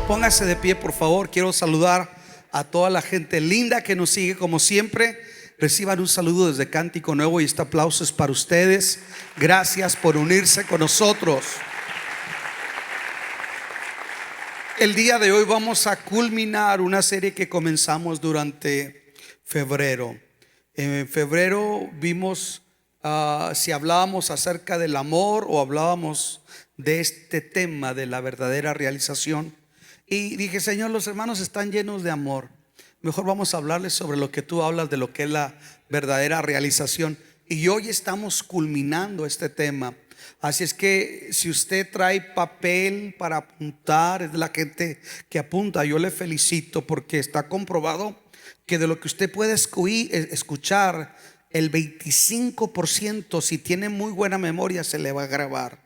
Póngase de pie, por favor. Quiero saludar a toda la gente linda que nos sigue como siempre. Reciban un saludo desde Cántico Nuevo y este aplauso es para ustedes. Gracias por unirse con nosotros. El día de hoy vamos a culminar una serie que comenzamos durante febrero. En febrero vimos si hablábamos acerca del amor o hablábamos de este tema de la verdadera realización. Y dije, Señor, los hermanos están llenos de amor. Mejor vamos a hablarles sobre lo que tú hablas de lo que es la verdadera realización. Y hoy estamos culminando este tema. Así es que si usted trae papel para apuntar, es de la gente que apunta, yo le felicito porque está comprobado que de lo que usted puede escuchar, el 25%, si tiene muy buena memoria, se le va a grabar.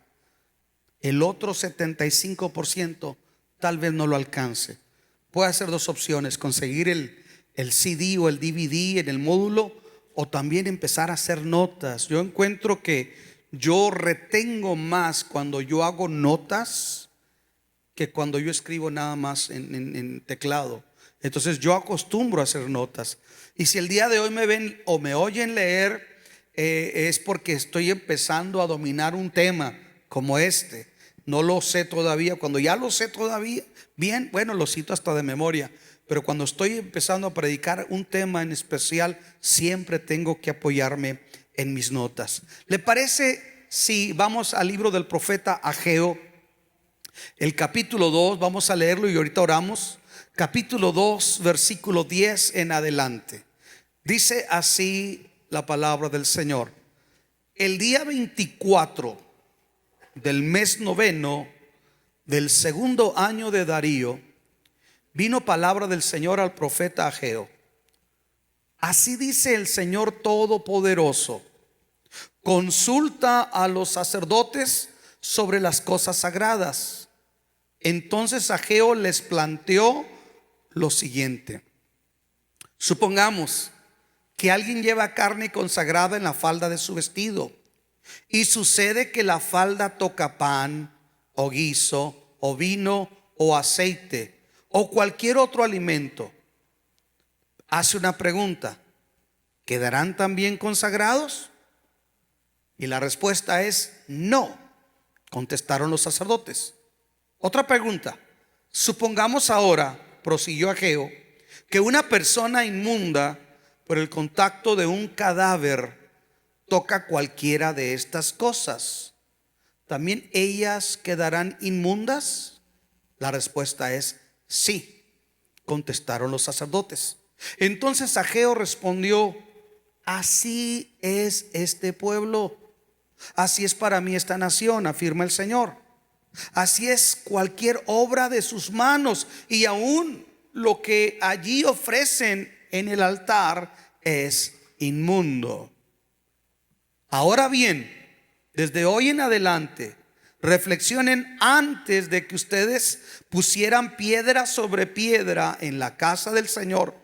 El otro 75% tal vez no lo alcance. Puede hacer dos opciones: conseguir el CD o el DVD en el módulo, o también empezar a hacer notas. Yo encuentro que yo retengo más cuando yo hago notas que cuando yo escribo nada más en teclado. Entonces yo acostumbro a hacer notas. Y si el día de hoy me ven o me oyen leer, es porque estoy empezando a dominar un tema como este. No lo sé todavía. Cuando ya lo sé todavía bien, bueno, lo cito hasta de memoria. Pero cuando estoy empezando a predicar un tema en especial, siempre tengo que apoyarme en mis notas. ¿Le parece si vamos al libro del profeta Ageo, el capítulo 2? Vamos a leerlo y ahorita oramos. Capítulo 2, versículo 10 en adelante. Dice así la palabra del Señor: el día 24 del mes noveno del segundo año de Darío, vino palabra del Señor al profeta Ageo. Así dice el Señor Todopoderoso: consulta a los sacerdotes sobre las cosas sagradas. Entonces Ageo les planteó lo siguiente: supongamos que alguien lleva carne consagrada en la falda de su vestido, y sucede que la falda toca pan o guiso o vino o aceite o cualquier otro alimento. Hace una pregunta: ¿quedarán también consagrados? Y la respuesta es no, contestaron los sacerdotes. Otra pregunta: supongamos ahora, prosiguió Ageo, que una persona inmunda por el contacto de un cadáver toca cualquiera de estas cosas, ¿también ellas quedarán inmundas? La respuesta es sí, contestaron los sacerdotes. Entonces Ageo respondió: así es este pueblo, así es para mí esta nación, afirma el Señor. Así es cualquier obra de sus manos, y aún lo que allí ofrecen en el altar es inmundo. Ahora bien, desde hoy en adelante, reflexionen antes de que ustedes pusieran piedra sobre piedra en la casa del Señor.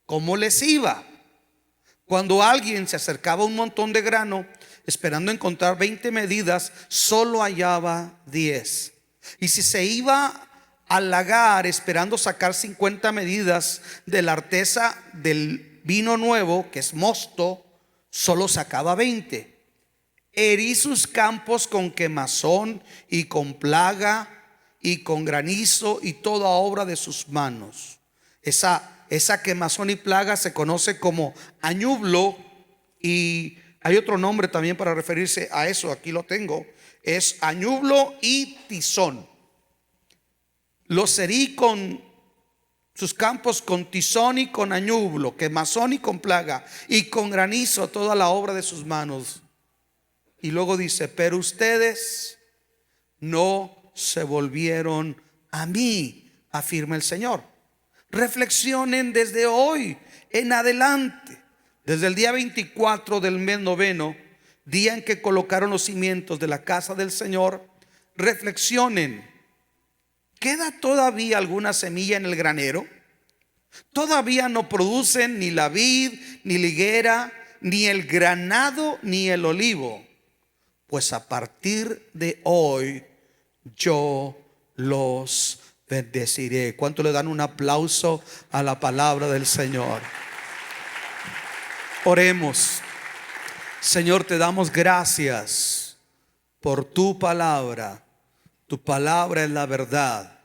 ¿Cómo les iba? Cuando alguien se acercaba a un montón de grano esperando encontrar 20 medidas, solo hallaba 10. Y si se iba al lagar esperando sacar 50 medidas de la arteza del vino nuevo, que es mosto, solo sacaba 20. Herí sus campos con quemazón y con plaga y con granizo y toda obra de sus manos. Esa quemazón y plaga se conoce como añublo, y hay otro nombre también para referirse a eso, aquí lo tengo, es añublo y tizón. Los herí con sus campos con tizón y con añublo, quemazón y con plaga y con granizo toda la obra de sus manos. Y luego dice: pero ustedes no se volvieron a mí, afirma el Señor. Reflexionen desde hoy en adelante, desde el día 24 del mes noveno, día en que colocaron los cimientos de la casa del Señor. Reflexionen: ¿queda todavía alguna semilla en el granero? Todavía no producen ni la vid, ni la higuera, ni el granado, ni el olivo. Pues a partir de hoy yo los bendeciré. ¿Cuánto le dan un aplauso a la palabra del Señor? Oremos. Señor, te damos gracias por tu palabra. Tu palabra es la verdad.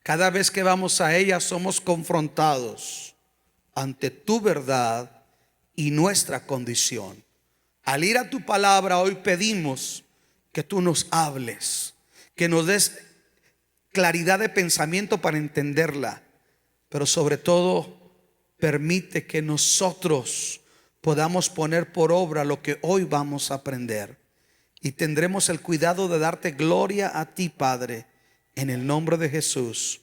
Cada vez que vamos a ella somos confrontados ante tu verdad y nuestra condición. Al ir a tu palabra hoy pedimos que tú nos hables, que nos des claridad de pensamiento para entenderla, pero sobre todo permite que nosotros podamos poner por obra lo que hoy vamos a aprender, y tendremos el cuidado de darte gloria a ti, Padre, en el nombre de Jesús.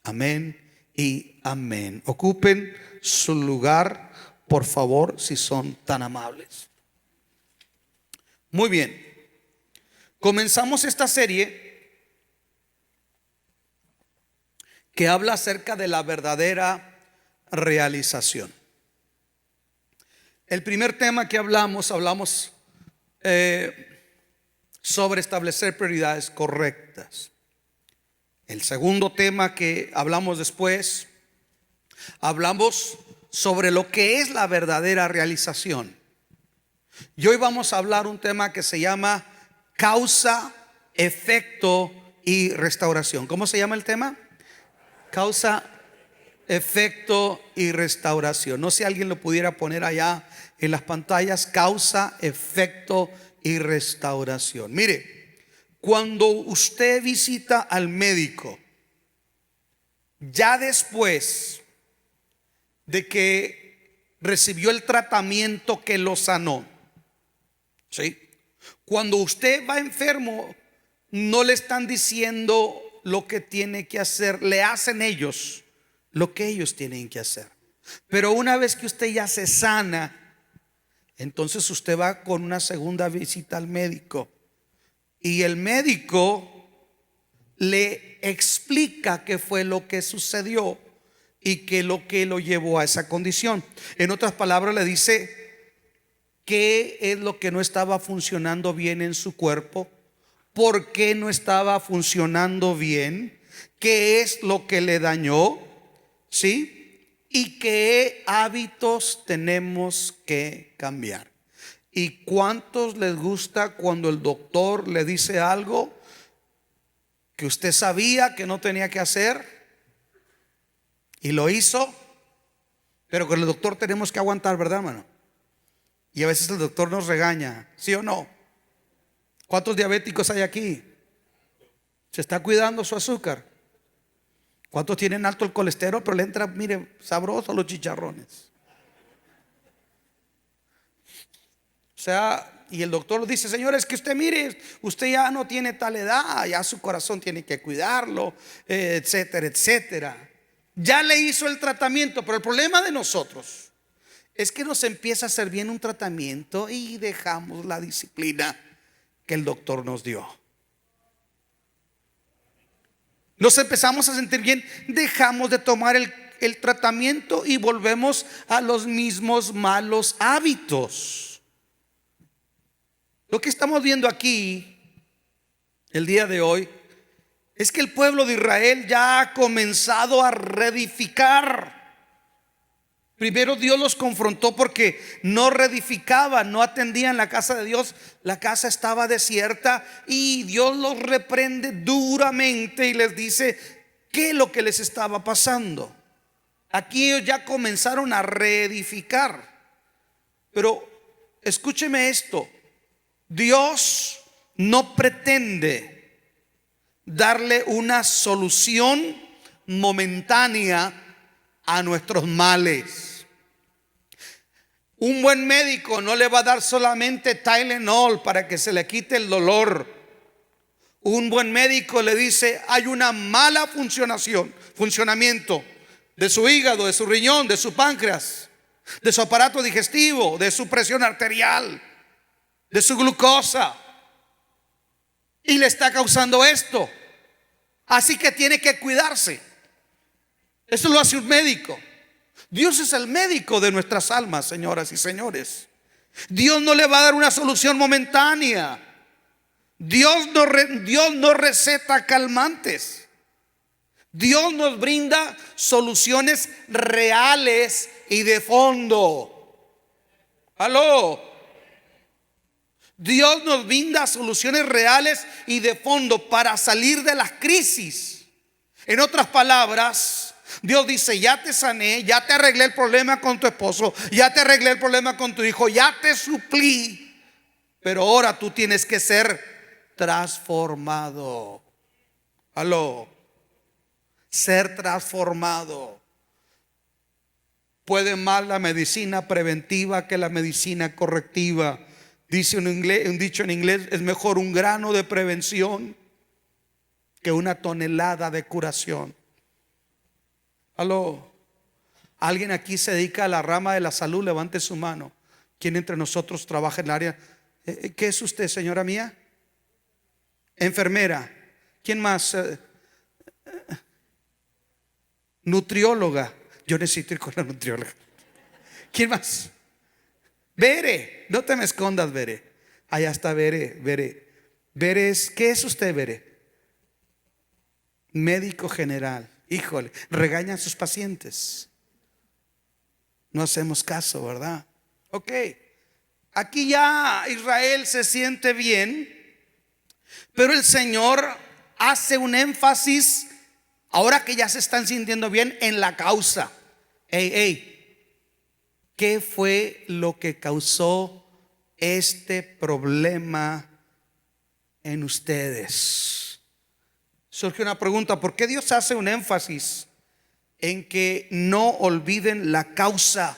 Amén y amén. Ocupen su lugar, por favor, si son tan amables. Muy bien, comenzamos esta serie que habla acerca de la verdadera realización. El primer tema que hablamos sobre establecer prioridades correctas. El segundo tema que hablamos después, hablamos sobre lo que es la verdadera realización. Y hoy vamos a hablar un tema que se llama causa, efecto y restauración. ¿Cómo se llama el tema? Causa, efecto y restauración. No sé si alguien lo pudiera poner allá en las pantallas. Causa, efecto y restauración. Mire, cuando usted visita al médico, ya después de que recibió el tratamiento que lo sanó, ¿sí? Cuando usted va enfermo, no le están diciendo lo que tiene que hacer, le hacen ellos lo que ellos tienen que hacer. Pero una vez que usted ya se sana, entonces usted va con una segunda visita al médico, y el médico le explica qué fue lo que sucedió y qué lo que lo llevó a esa condición. En otras palabras, le dice qué es lo que no estaba funcionando bien en su cuerpo, por qué no estaba funcionando bien, qué es lo que le dañó, ¿sí? Y qué hábitos tenemos que cambiar. ¿Y cuántos les gusta cuando el doctor le dice algo que usted sabía que no tenía que hacer y lo hizo? Pero con el doctor tenemos que aguantar, ¿verdad, hermano? Y a veces el doctor nos regaña, ¿sí o no? ¿Cuántos diabéticos hay aquí? ¿Se está cuidando su azúcar? ¿Cuántos tienen alto el colesterol, pero le entra, mire, sabroso los chicharrones? O sea, y el doctor dice: señor, es que usted mire, usted ya no tiene tal edad, ya su corazón tiene que cuidarlo, etcétera, etcétera. Ya le hizo el tratamiento, pero el problema de nosotros es que nos empieza a hacer bien un tratamiento y dejamos la disciplina que el doctor nos dio. Nos empezamos a sentir bien, dejamos de tomar el tratamiento y volvemos a los mismos malos hábitos. Lo que estamos viendo aquí el día de hoy es que el pueblo de Israel ya ha comenzado a reedificar. Primero Dios los confrontó porque no reedificaban, no atendían la casa de Dios. La casa estaba desierta y Dios los reprende duramente y les dice qué es lo que les estaba pasando. Aquí ellos ya comenzaron a reedificar. Pero escúcheme esto: Dios no pretende darle una solución momentánea a nuestros males. Un buen médico no le va a dar solamente Tylenol para que se le quite el dolor. Un buen médico le dice: hay una mala funcionamiento de su hígado, de su riñón, de su páncreas, de su aparato digestivo, de su presión arterial, de su glucosa, y le está causando esto, así que tiene que cuidarse. Eso lo hace un médico. Dios es el médico de nuestras almas, señoras y señores. Dios no le va a dar una solución momentánea. Dios no receta calmantes. Dios nos brinda soluciones reales y de fondo. Aló. Dios nos brinda soluciones reales y de fondo para salir de las crisis. En otras palabras, Dios dice: ya te sané, ya te arreglé el problema con tu esposo, ya te arreglé el problema con tu hijo, ya te suplí, pero ahora tú tienes que ser transformado. Aló. Ser transformado. Puede más la medicina preventiva que la medicina correctiva. Dice un dicho en inglés: es mejor un grano de prevención que una tonelada de curación. Aló. ¿Alguien aquí se dedica a la rama de la salud? Levante su mano. ¿Quién entre nosotros trabaja en el área? ¿Qué es usted, señora mía? Enfermera. ¿Quién más? Nutrióloga. Yo necesito ir con la nutrióloga. ¿Quién más? Bere. No te me escondas, Bere. Allá está Bere. Bere es, ¿qué es usted, Bere? Médico general. Híjole, regaña a sus pacientes. No hacemos caso, ¿verdad? Ok. Aquí ya Israel se siente bien, pero el Señor hace un énfasis, ahora que ya se están sintiendo bien, en la causa. ¿Qué fue lo que causó este problema en ustedes? Surge una pregunta: ¿por qué Dios hace un énfasis en que no olviden la causa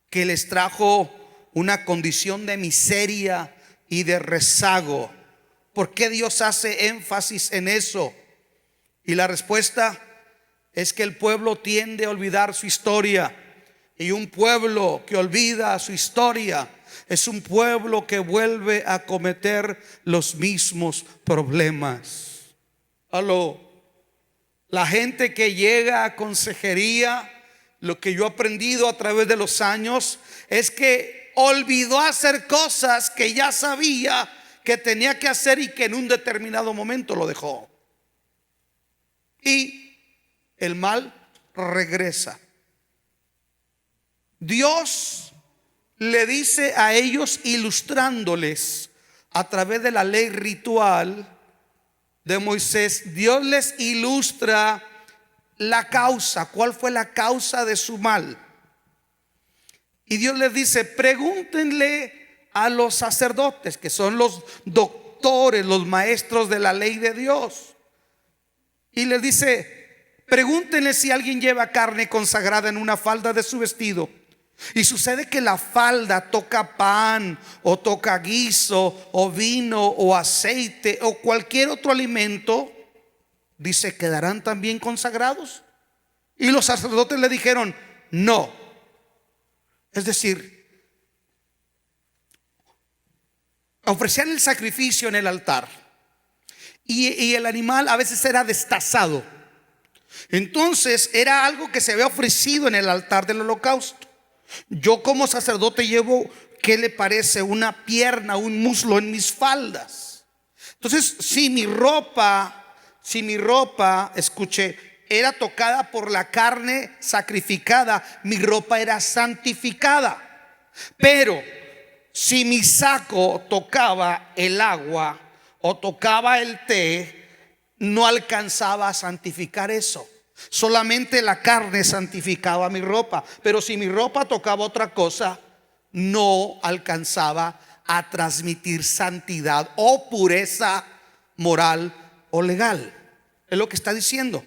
que les trajo una condición de miseria y de rezago? ¿Por qué Dios hace énfasis en eso? Y la respuesta es que el pueblo tiende a olvidar su historia, y un pueblo que olvida su historia es un pueblo que vuelve a cometer los mismos problemas. Aló. La gente que llega a consejería, lo que yo he aprendido a través de los años es que olvidó hacer cosas que ya sabía que tenía que hacer y que en un determinado momento lo dejó. Y el mal regresa. Dios le dice a ellos, ilustrándoles a través de la ley ritual de Moisés, Dios les ilustra la causa. ¿Cuál fue la causa de su mal? Y Dios les dice: pregúntenle a los sacerdotes, que son los doctores, los maestros de la ley de Dios. Y les dice: pregúntenle si alguien lleva carne consagrada en una falda de su vestido, y sucede que la falda toca pan, o toca guiso, o vino, o aceite, o cualquier otro alimento, dice, ¿quedarán también consagrados? Y los sacerdotes le dijeron: no. Es decir, ofrecían el sacrificio en el altar, y el animal a veces era destazado. Entonces era algo que se había ofrecido en el altar del holocausto. Yo como sacerdote llevo, ¿qué le parece? Una pierna, un muslo en mis faldas. Entonces, si mi ropa, escuche, era tocada por la carne sacrificada, mi ropa era santificada. Pero si mi saco tocaba el agua o tocaba el té, no alcanzaba a santificar eso. Solamente la carne santificaba mi ropa. Pero si mi ropa tocaba otra cosa, no alcanzaba a transmitir santidad o pureza moral o legal. Es lo que está diciendo.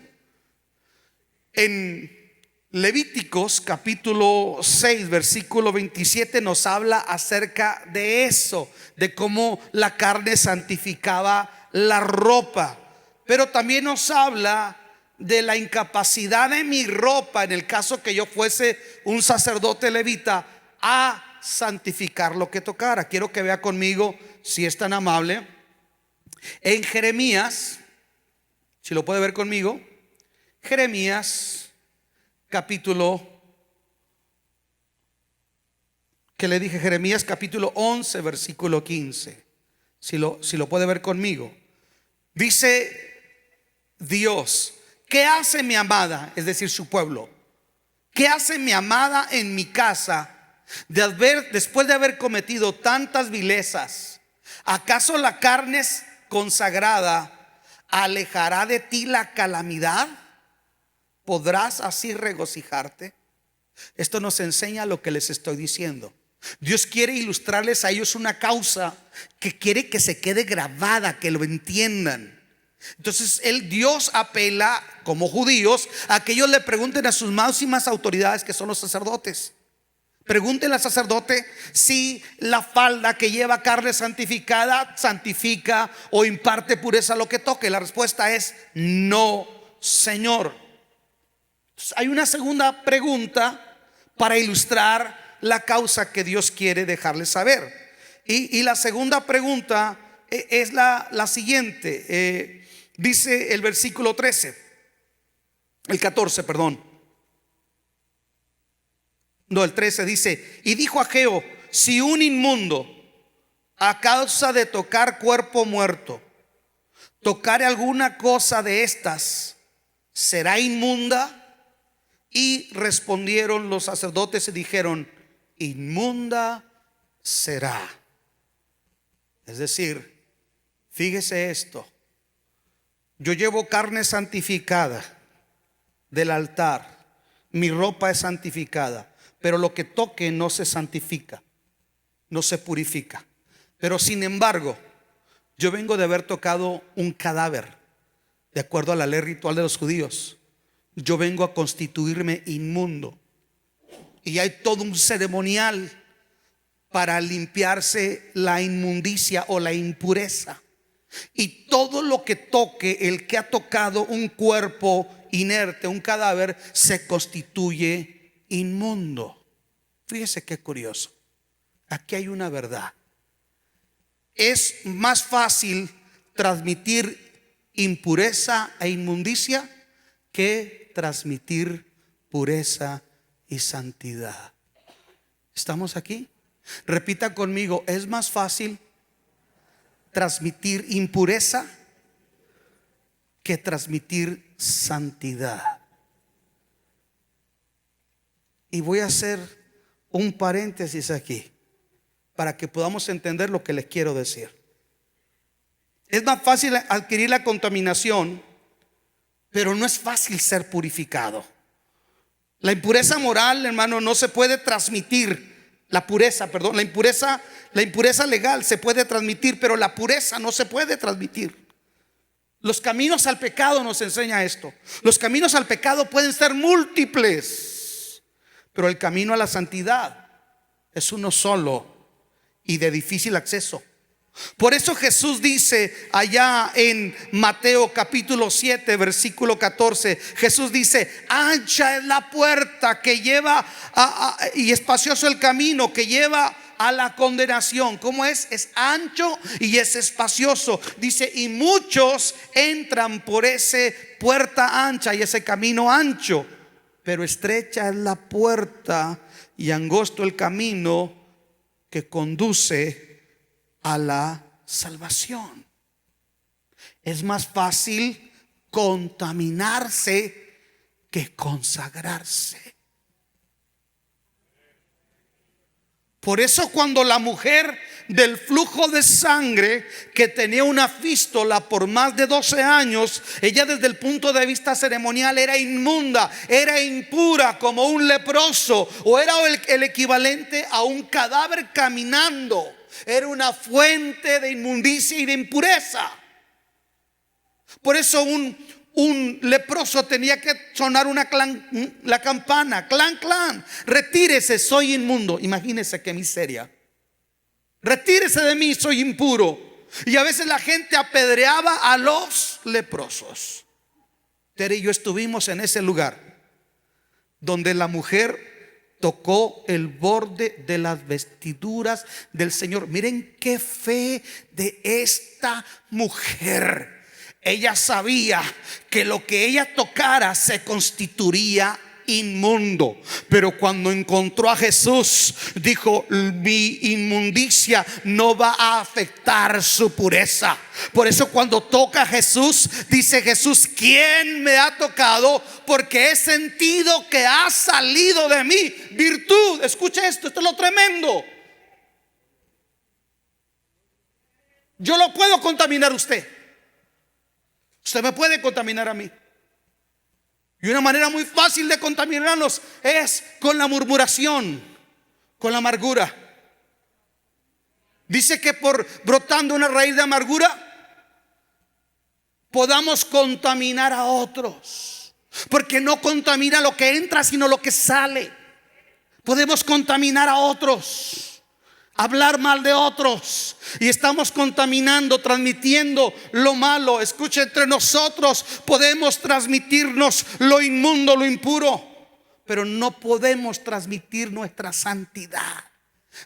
En Levíticos capítulo 6 versículo 27 nos habla acerca de eso, de cómo la carne santificaba la ropa. Pero también nos habla de la incapacidad de mi ropa, en el caso que yo fuese un sacerdote levita, a santificar lo que tocara. Quiero que vea conmigo, si es tan amable, en Jeremías, si lo puede ver conmigo, Jeremías capítulo, que le dije, Jeremías capítulo 11 versículo 15. Si lo puede ver conmigo. Dice Dios ¿qué hace mi amada? Es decir, su pueblo. ¿Qué hace mi amada en mi casa después de haber cometido tantas vilezas? ¿Acaso la carne consagrada alejará de ti la calamidad? ¿Podrás así regocijarte? Esto nos enseña lo que les estoy diciendo. Dios quiere ilustrarles a ellos una causa que quiere que se quede grabada, que lo entiendan. Entonces Dios apela como judíos a que ellos le pregunten a sus máximas autoridades, que son los sacerdotes. Pregúntenle al sacerdote si la falda que lleva carne santificada santifica o imparte pureza a lo que toque. La respuesta es no, Señor. Entonces, hay una segunda pregunta para ilustrar la causa que Dios quiere dejarles saber. Y la segunda pregunta es la siguiente. Dice el versículo 14, perdón. No, el 13 dice: y dijo Ageo: si un inmundo, a causa de tocar cuerpo muerto, tocare alguna cosa de estas, ¿será inmunda? Y respondieron los sacerdotes y dijeron: inmunda será. Es decir, fíjese esto: yo llevo carne santificada del altar, mi ropa es santificada, pero lo que toque no se santifica, no se purifica. Pero sin embargo, yo vengo de haber tocado un cadáver, de acuerdo a la ley ritual de los judíos. Yo vengo a constituirme inmundo, y hay todo un ceremonial para limpiarse la inmundicia o la impureza. Y todo lo que toque el que ha tocado un cuerpo inerte, un cadáver, se constituye inmundo. Fíjese qué curioso. Aquí hay una verdad. Es más fácil transmitir impureza e inmundicia que transmitir pureza y santidad. ¿Estamos aquí? Repita conmigo: es más fácil transmitir impureza que transmitir santidad. Y voy a hacer un paréntesis aquí para que podamos entender lo que les quiero decir. Es más fácil adquirir la contaminación, pero no es fácil ser purificado. La impureza moral, hermano, no se puede transmitir. La impureza legal se puede transmitir, pero la pureza no se puede transmitir. Los caminos al pecado nos enseña esto. Los caminos al pecado pueden ser múltiples, pero el camino a la santidad es uno solo y de difícil acceso. Por eso Jesús dice allá en Mateo capítulo 7 versículo 14, Jesús dice: ancha es la puerta que lleva y espacioso el camino que lleva a la condenación. ¿Cómo es? Es ancho y es espacioso. Dice: y muchos entran por esa puerta ancha y ese camino ancho, pero estrecha es la puerta y angosto el camino que conduce a la salvación. Es más fácil contaminarse que consagrarse. Por eso cuando la mujer del flujo de sangre, que tenía una fístula por más de 12 años, ella desde el punto de vista ceremonial era inmunda, era impura como un leproso, o era el equivalente a un cadáver caminando. Era una fuente de inmundicia y de impureza. Por eso un leproso tenía que sonar la campana: clan, clan, retírese, soy inmundo. Imagínese qué miseria. Retírese de mí, soy impuro. Y a veces la gente apedreaba a los leprosos. Tere y yo estuvimos en ese lugar donde la mujer tocó el borde de las vestiduras del Señor. Miren qué fe de esta mujer. Ella sabía que lo que ella tocara se constituiría inmundo. Pero cuando encontró a Jesús, dijo: mi inmundicia no va a afectar su pureza. Por eso cuando toca a Jesús, dice Jesús: ¿quién me ha tocado? Porque he sentido que ha salido de mí virtud. Escuche esto, esto es lo tremendo. Yo lo puedo contaminar a usted. Usted me puede contaminar a mí. Y una manera muy fácil de contaminarnos es con la murmuración, con la amargura. Dice que por brotando una raíz de amargura podamos contaminar a otros, porque no contamina lo que entra, sino lo que sale. Podemos contaminar a otros, hablar mal de otros, y estamos contaminando, transmitiendo lo malo. Escuche, entre nosotros podemos transmitirnos lo inmundo, lo impuro, pero no podemos transmitir nuestra santidad.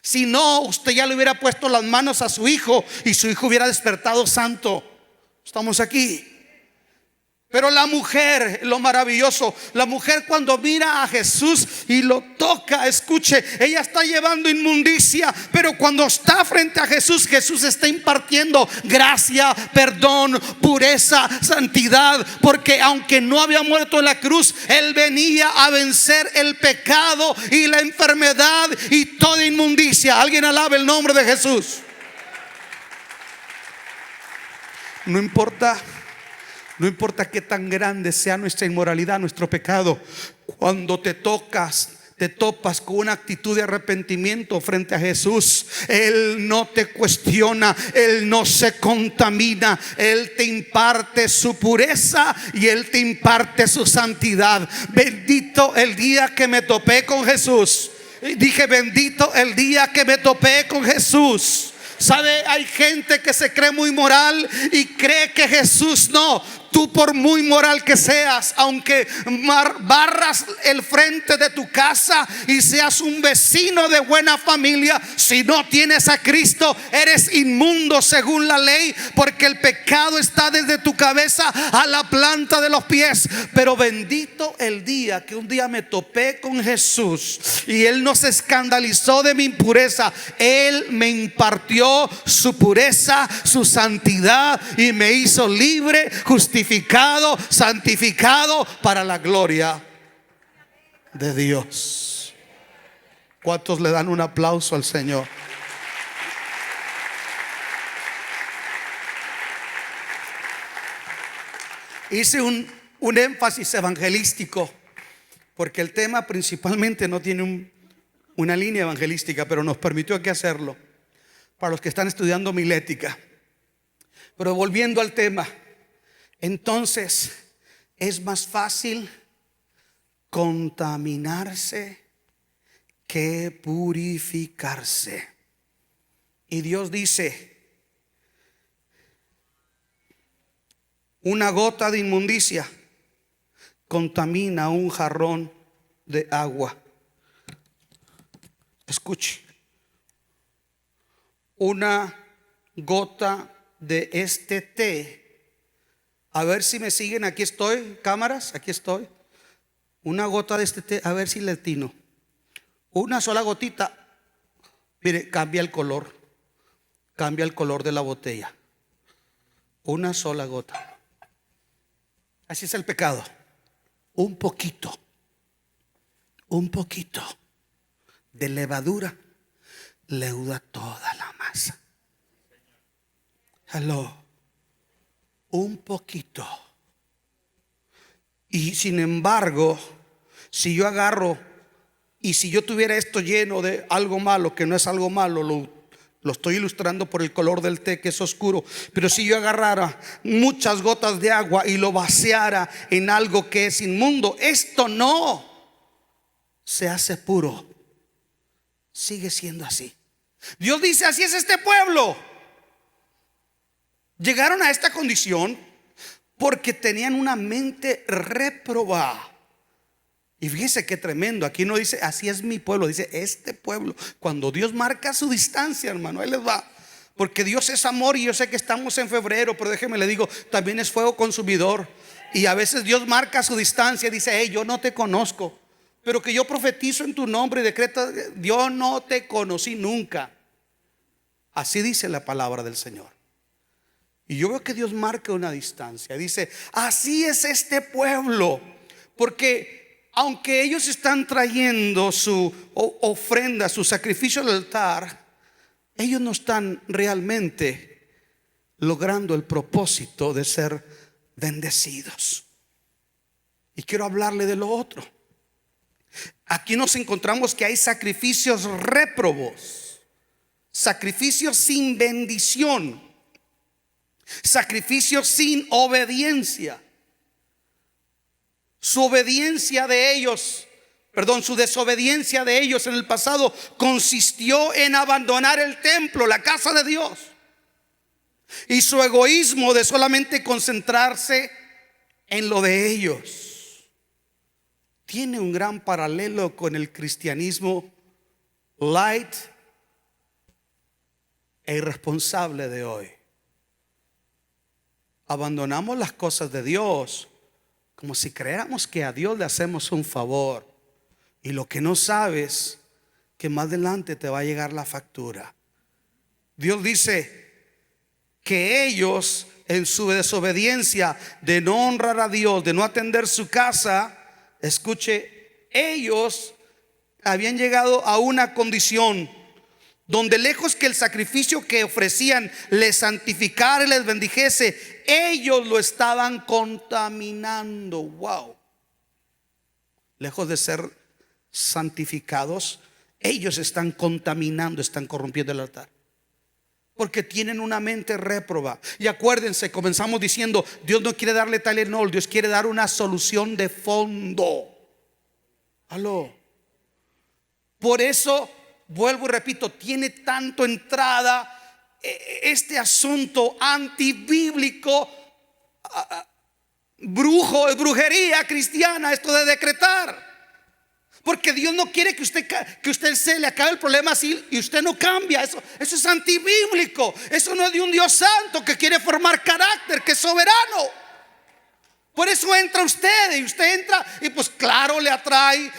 Si no, usted ya le hubiera puesto las manos a su hijo y su hijo hubiera despertado santo. Estamos aquí. Pero la mujer, lo maravilloso, la mujer cuando mira a Jesús y lo toca, escuche, ella está llevando inmundicia, pero cuando está frente a Jesús, Jesús está impartiendo gracia, perdón, pureza, santidad, porque aunque no había muerto en la cruz, Él venía a vencer el pecado y la enfermedad y toda inmundicia. Alguien alabe el nombre de Jesús. No importa qué tan grande sea nuestra inmoralidad, nuestro pecado, cuando te topas con una actitud de arrepentimiento frente a Jesús, Él no te cuestiona, Él no se contamina, Él te imparte su pureza y Él te imparte su santidad. Bendito el día que me topé con Jesús. Dije: bendito el día que me topé con Jesús. ¿Sabe? Hay gente que se cree muy moral y cree que Jesús no. Tú, por muy moral que seas, aunque barras el frente de tu casa y seas un vecino de buena familia, si no tienes a Cristo, eres inmundo según la ley, porque el pecado está desde tu cabeza a la planta de los pies. Pero bendito el día que un día me topé con Jesús y Él no se escandalizó de mi impureza. Él me impartió su pureza, su santidad, y me hizo libre, justificado, santificado para la gloria de Dios. ¿Cuántos le dan un aplauso al Señor? Hice un énfasis evangelístico porque el tema principalmente no tiene una línea evangelística, pero nos permitió aquí hacerlo para los que están estudiando homilética. Pero volviendo al tema, entonces es más fácil contaminarse que purificarse. Y Dios dice: una gota de inmundicia contamina un jarrón de agua. Escuche, una gota de este té. A ver si me siguen, aquí estoy, cámaras, aquí estoy. Una gota de este té, a ver si le atino. Una sola gotita, mire, cambia el color de la botella. Una sola gota. Así es el pecado. Un poquito de levadura leuda toda la masa. Hello. Un poquito. Y sin embargo, si yo agarro y si yo tuviera esto lleno de algo malo, que no es algo malo, lo estoy ilustrando por el color del té, que es oscuro, pero si yo agarrara muchas gotas de agua y lo vaciara en algo que es inmundo, esto no se hace puro, sigue siendo así. Dios dice: así es este pueblo. Llegaron a esta condición porque tenían una mente reprobada. Y fíjese qué tremendo. Aquí no dice: así es mi pueblo, dice este pueblo. Cuando Dios marca su distancia, hermano, ahí les va. Porque Dios es amor, y yo sé que estamos en febrero, pero déjeme le digo, también es fuego consumidor. Y a veces Dios marca su distancia, dice: hey, yo no te conozco. pero que yo profetizo en tu nombre y decreto, yo no te conocí nunca. Así dice la palabra del Señor. Y yo veo que Dios marca una distancia. Dice, así es este pueblo. Porque aunque ellos están trayendo su ofrenda, su sacrificio al altar, ellos no están realmente logrando el propósito de ser bendecidos. Y quiero hablarle de lo otro. Aquí nos encontramos que hay sacrificios réprobos, sacrificios sin bendición, sacrificios sin obediencia. Su desobediencia de ellos en el pasado consistió en abandonar el templo, la casa de Dios, y su egoísmo de solamente concentrarse en lo de ellos. Tiene un gran paralelo con el cristianismo light e irresponsable de hoy. Abandonamos las cosas de Dios como si creáramos que a Dios le hacemos un favor, y lo que no sabes, que más adelante te va a llegar la factura. Dios dice que ellos, en su desobediencia de no honrar a Dios, de no atender su casa, escuche, ellos habían llegado a una condición donde, lejos que el sacrificio que ofrecían les santificara y les bendijese, ellos lo estaban contaminando. Wow. Lejos de ser santificados, ellos están contaminando, están corrompiendo el altar, porque tienen una mente réproba. Y acuérdense, comenzamos diciendo, Dios no quiere darle Tylenol, Dios quiere dar una solución de fondo. Aló. Por eso, vuelvo y repito, tiene tanto entrada este asunto antibíblico, brujería cristiana, esto de decretar. Porque Dios no quiere que usted se le acabe el problema así y usted no cambia. Eso es antibíblico. Eso no es de un Dios santo que quiere formar carácter, que es soberano. Por eso entra usted, y usted entra y pues claro le atrae.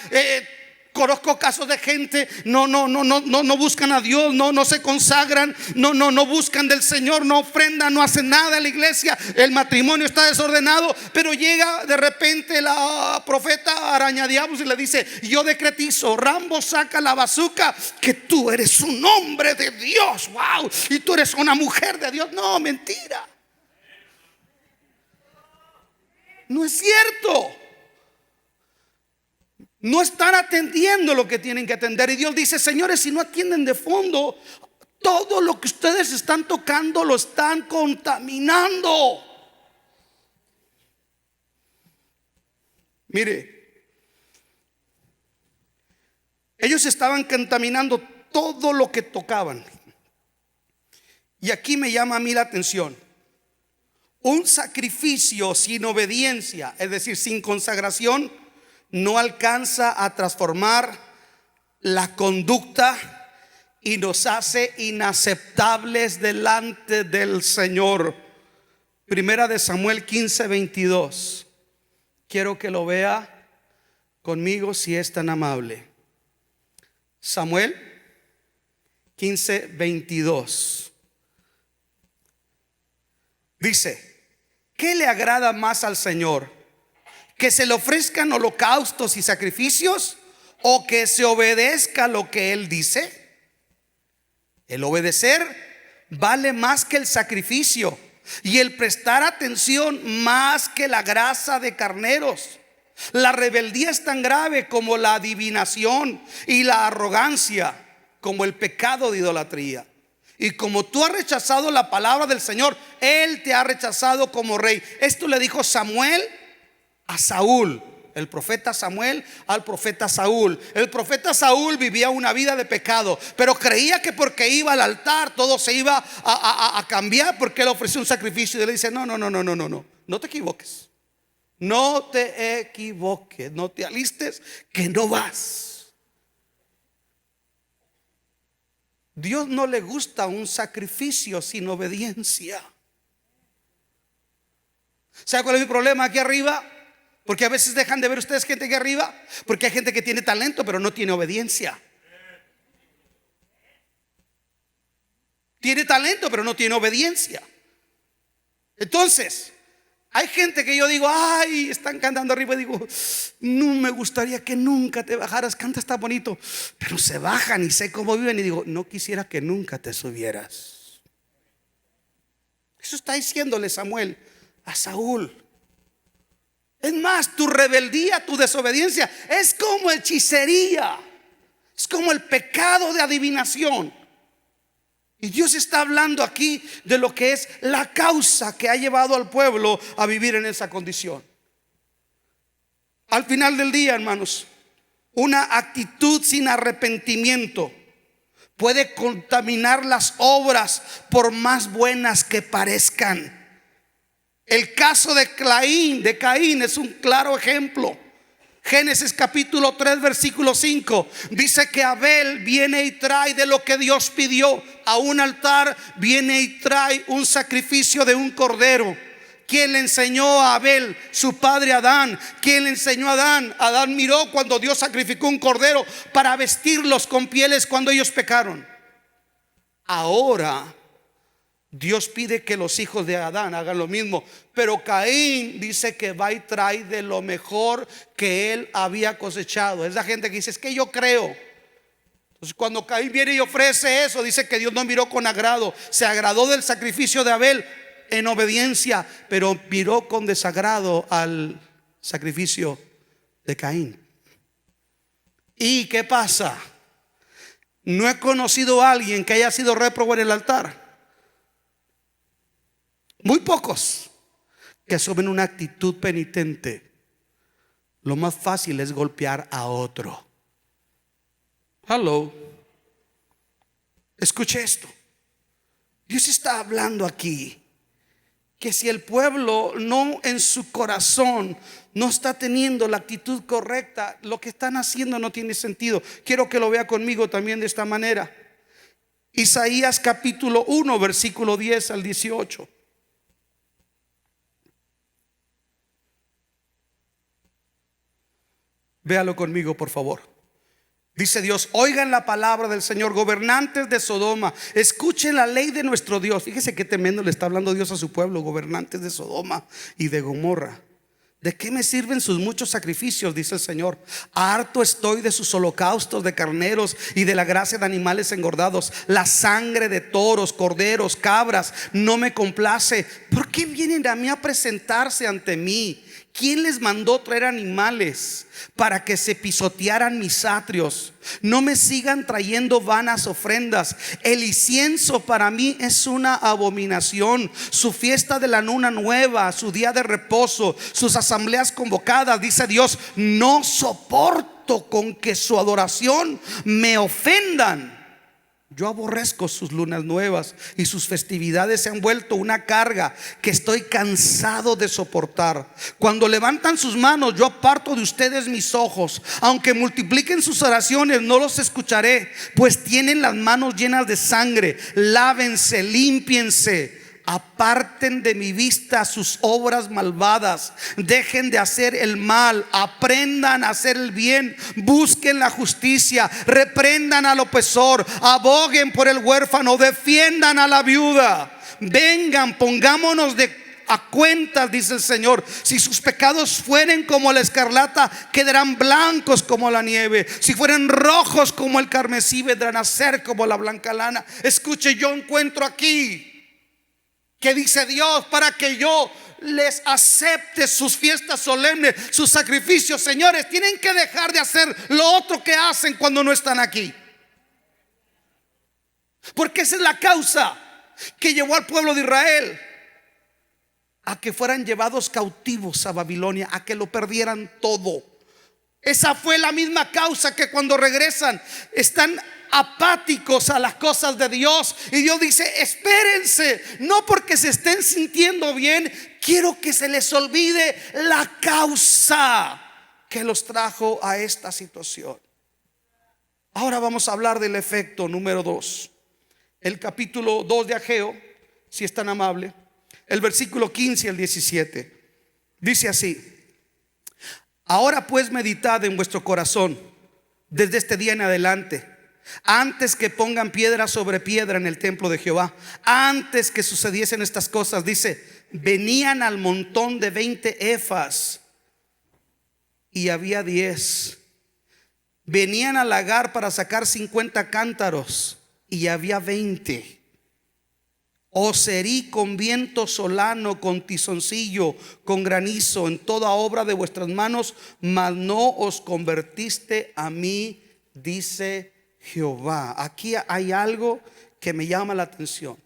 Conozco casos de gente no buscan a Dios, no se consagran, no buscan del Señor, no ofrendan, no hacen nada en la iglesia, el matrimonio está desordenado, pero llega de repente la profeta arañadiablos y le dice: yo decretizo, Rambo saca la bazuca, que tú eres un hombre de Dios, wow, y tú eres una mujer de Dios. No, mentira, no es cierto. No están atendiendo lo que tienen que atender. Y Dios dice: señores, si no atienden de fondo, todo lo que ustedes están tocando lo están contaminando. Mire, ellos estaban contaminando todo lo que tocaban. Y aquí me llama a mí la atención: un sacrificio sin obediencia, es decir, sin consagración, no alcanza a transformar la conducta y nos hace inaceptables delante del Señor. Primera de Samuel 15:22. Quiero que lo vea conmigo si es tan amable. Samuel 15:22. Dice: ¿qué le agrada más al Señor? ¿que se le ofrezcan holocaustos y sacrificios, o que se obedezca lo que Él dice? El obedecer vale más que el sacrificio, y el prestar atención más que la grasa de carneros. La rebeldía es tan grave como la adivinación, y la arrogancia como el pecado de idolatría. Y como tú has rechazado la palabra del Señor, Él te ha rechazado como rey. Esto le dijo Samuel a Saúl, el profeta Samuel al profeta Saúl. El profeta Saúl vivía una vida de pecado, pero creía que porque iba al altar todo se iba a cambiar, porque él ofreció un sacrificio. Y le dice: no te equivoques, no te equivoques, no te alistes, que no vas. Dios no le gusta un sacrificio sin obediencia. ¿Sabe cuál es mi problema aquí arriba? Porque a veces dejan de ver ustedes gente aquí arriba, porque hay gente que tiene talento pero no tiene obediencia. Tiene talento pero no tiene obediencia. Entonces hay gente que yo digo, ay, están cantando arriba, y digo, no me gustaría que nunca te bajaras, canta, está bonito, pero se bajan y sé cómo viven y digo, no quisiera que nunca te subieras. Eso está diciéndole Samuel a Saúl. Es más, tu rebeldía, tu desobediencia es como hechicería, es como el pecado de adivinación. Y Dios está hablando aquí de lo que es la causa que ha llevado al pueblo a vivir en esa condición. Al final del día, hermanos, una actitud sin arrepentimiento puede contaminar las obras por más buenas que parezcan. El caso de Caín es un claro ejemplo. Génesis capítulo 3 versículo 5 dice que Abel viene y trae de lo que Dios pidió a un altar, viene y trae un sacrificio de un cordero. ¿Quién le enseñó a Abel? Su padre Adán. ¿Quién le enseñó a Adán? Adán miró cuando Dios sacrificó un cordero para vestirlos con pieles cuando ellos pecaron. Ahora Dios pide que los hijos de Adán hagan lo mismo, pero Caín dice que va y trae de lo mejor que él había cosechado. Es la gente que dice, es que yo creo. Entonces cuando Caín viene y ofrece eso, dice que Dios no miró con agrado. Se agradó del sacrificio de Abel en obediencia, pero miró con desagrado al sacrificio de Caín. ¿Y qué pasa? No he conocido a alguien que haya sido réprobo en el altar. Muy pocos que asumen una actitud penitente. Lo más fácil es golpear a otro. Hello. Escuche esto. Dios está hablando aquí que si el pueblo no en su corazón no está teniendo la actitud correcta, lo que están haciendo no tiene sentido. Quiero que lo vea conmigo también de esta manera. Isaías capítulo 1 versículo 10 al 18. Véalo conmigo, por favor. Dice Dios: oigan la palabra del Señor, gobernantes de Sodoma, escuchen la ley de nuestro Dios. Fíjese qué tremendo le está hablando Dios a su pueblo, gobernantes de Sodoma y de Gomorra. ¿De qué me sirven sus muchos sacrificios? Dice el Señor. Harto estoy de sus holocaustos de carneros y de la grasa de animales engordados. La sangre de toros, corderos, cabras no me complace. ¿Por qué vienen a mí a presentarse ante mí? ¿Quién les mandó traer animales para que se pisotearan mis atrios? No me sigan trayendo vanas ofrendas. El incienso para mí es una abominación. Su fiesta de la luna nueva, su día de reposo, sus asambleas convocadas, dice Dios, no soporto con que su adoración me ofendan. Yo aborrezco sus lunas nuevas y sus festividades se han vuelto una carga que estoy cansado de soportar. Cuando levantan sus manos, yo aparto de ustedes mis ojos. Aunque multipliquen sus oraciones, no los escucharé, pues tienen las manos llenas de sangre. Lávense, límpiense. Aparten de mi vista sus obras malvadas. Dejen de hacer el mal. Aprendan a hacer el bien. Busquen la justicia. Reprendan al opresor. Aboguen por el huérfano. Defiendan a la viuda. Vengan, pongámonos a cuentas, dice el Señor. Si sus pecados fueren como la escarlata, quedarán blancos como la nieve. Si fueren rojos como el carmesí, vendrán a ser como la blanca lana. Escuche, yo encuentro aquí que dice Dios, para que yo les acepte sus fiestas solemnes, sus sacrificios. Señores, tienen que dejar de hacer lo otro que hacen cuando no están aquí, porque esa es la causa que llevó al pueblo de Israel a que fueran llevados cautivos a Babilonia, a que lo perdieran todo. Esa fue la misma causa que cuando regresan están apáticos a las cosas de Dios. Y Dios dice: espérense, no porque se estén sintiendo bien, quiero que se les olvide la causa que los trajo a esta situación. Ahora vamos a hablar del efecto número 2. El capítulo 2 de Ageo, si es tan amable, el versículo 15 al 17 dice así: Ahora pues meditad en vuestro corazón desde este día en adelante, antes que pongan piedra sobre piedra en el templo de Jehová. Antes que sucediesen estas cosas, dice, venían al montón de 20 efas y había 10. Venían al lagar para sacar 50 cántaros y había 20. Os herí con viento solano, con tizoncillo, con granizo, en toda obra de vuestras manos, mas no os convertiste a mí, dice Jehová. Aquí hay algo que me llama la atención.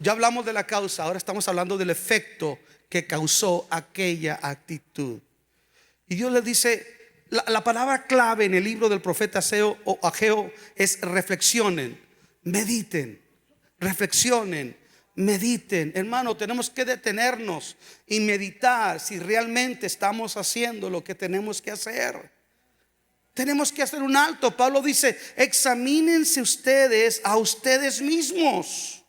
Ya hablamos de la causa, ahora estamos hablando del efecto que causó aquella actitud. Y Dios les dice, la palabra clave en el libro del profeta Ageo es reflexionen, mediten. Reflexionen, mediten. Hermano, tenemos que detenernos y meditar si realmente estamos haciendo lo que tenemos que hacer. Tenemos que hacer un alto. Pablo dice, examínense ustedes a ustedes mismos.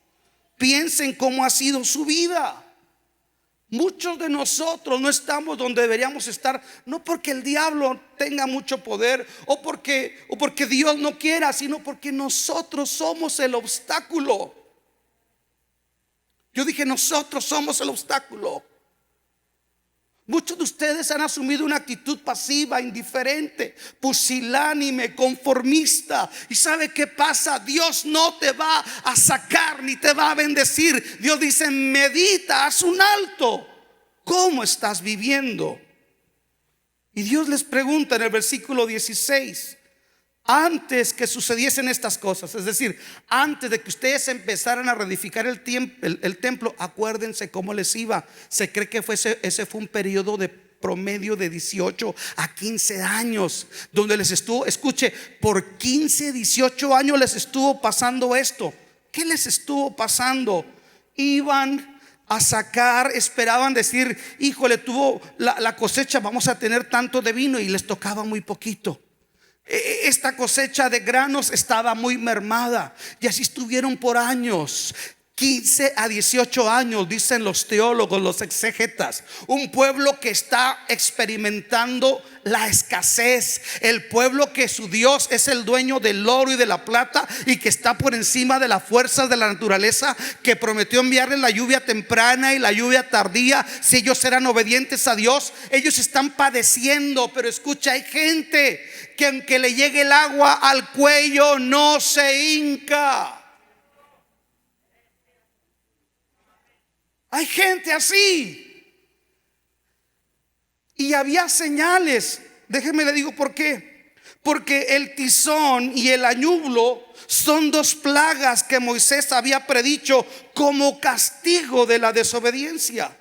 Piensen cómo ha sido su vida. Muchos de nosotros no estamos donde deberíamos estar, no porque el diablo tenga mucho poder o porque Dios no quiera, sino porque nosotros somos el obstáculo. Yo dije, nosotros somos el obstáculo. Muchos de ustedes han asumido una actitud pasiva, indiferente, pusilánime, conformista. ¿Y sabe qué pasa? Dios no te va a sacar ni te va a bendecir. Dios dice, medita, haz un alto. ¿Cómo estás viviendo? Y Dios les pregunta en el versículo 16, antes que sucediesen estas cosas, es decir, antes de que ustedes empezaran a reedificar el templo, acuérdense cómo les iba. Se cree que ese fue un periodo de promedio de 18 a 15 años, donde les estuvo, escuche, por 15, 18 años les estuvo pasando esto. ¿Qué les estuvo pasando? Iban a sacar, esperaban decir, híjole, tuvo la cosecha, vamos a tener tanto de vino, y les tocaba muy poquito. Esta cosecha de granos estaba muy mermada, y así estuvieron por años. 15 a 18 años, dicen los teólogos, los exégetas. Un pueblo que está experimentando la escasez. El pueblo que su Dios es el dueño del oro y de la plata, y que está por encima de las fuerzas de la naturaleza, que prometió enviarles la lluvia temprana y la lluvia tardía si ellos eran obedientes a Dios. Ellos están padeciendo, pero escucha, hay gente que aunque le llegue el agua al cuello no se hinca. Hay gente así. Y había señales. Déjeme le digo por qué. Porque el tizón y el añublo son dos plagas que Moisés había predicho como castigo de la desobediencia.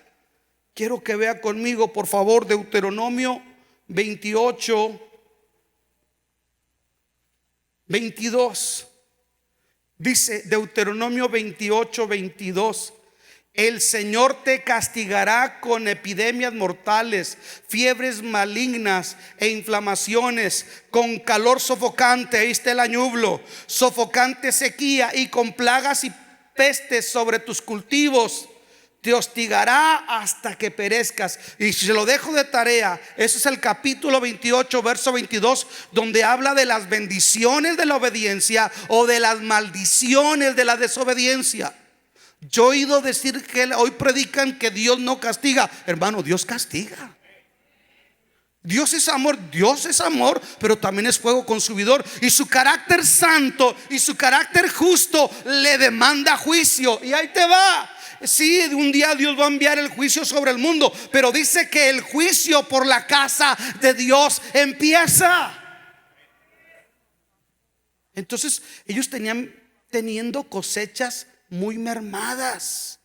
Quiero que vea conmigo, por favor, Deuteronomio 28, 22. Dice Deuteronomio 28, 22. El Señor te castigará con epidemias mortales, fiebres malignas e inflamaciones, con calor sofocante, ahí está el añublo, sofocante sequía, y con plagas y pestes sobre tus cultivos. Te hostigará hasta que perezcas. Y si se lo dejo de tarea, ese es el capítulo 28, verso 22, donde habla de las bendiciones de la obediencia o de las maldiciones de la desobediencia. Yo he oído decir que hoy predican que Dios no castiga. Hermano, Dios castiga. Dios es amor, pero también es fuego consumidor. Y su carácter santo y su carácter justo le demanda juicio. Y ahí te va. Sí, un día Dios va a enviar el juicio sobre el mundo, pero dice que el juicio por la casa de Dios empieza. Entonces ellos teniendo cosechas muy mermadas.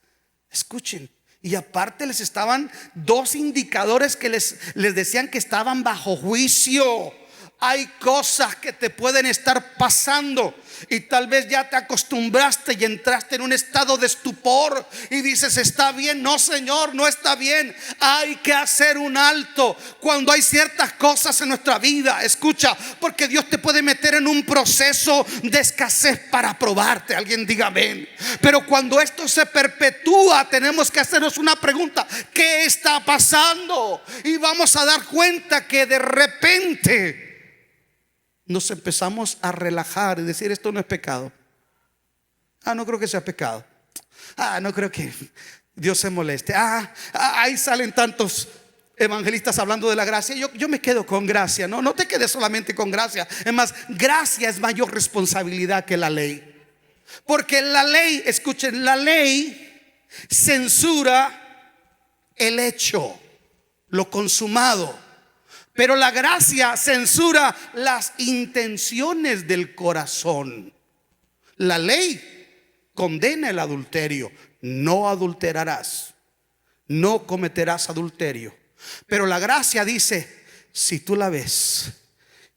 Escuchen. Y aparte les estaban dos indicadores que les decían que estaban bajo juicio. Hay cosas que te pueden estar pasando y tal vez ya te acostumbraste y entraste en un estado de estupor y dices: está bien. No, Señor, no está bien. Hay que hacer un alto cuando hay ciertas cosas en nuestra vida. Escucha, porque Dios te puede meter en un proceso de escasez para probarte. Alguien diga amén. Pero cuando esto se perpetúa, tenemos que hacernos una pregunta: ¿qué está pasando? Y vamos a dar cuenta que de repente nos empezamos a relajar y decir: esto no es pecado. No creo que sea pecado. No creo que Dios se moleste. Ahí salen tantos evangelistas hablando de la gracia. Yo me quedo con gracia. No te quedes solamente con gracia. Es más, gracia es mayor responsabilidad que la ley. Porque la ley, escuchen, la ley censura el hecho, lo consumado. Pero la gracia censura las intenciones del corazón. La ley condena el adulterio: no adulterarás, no cometerás adulterio. Pero la gracia dice: si tú la ves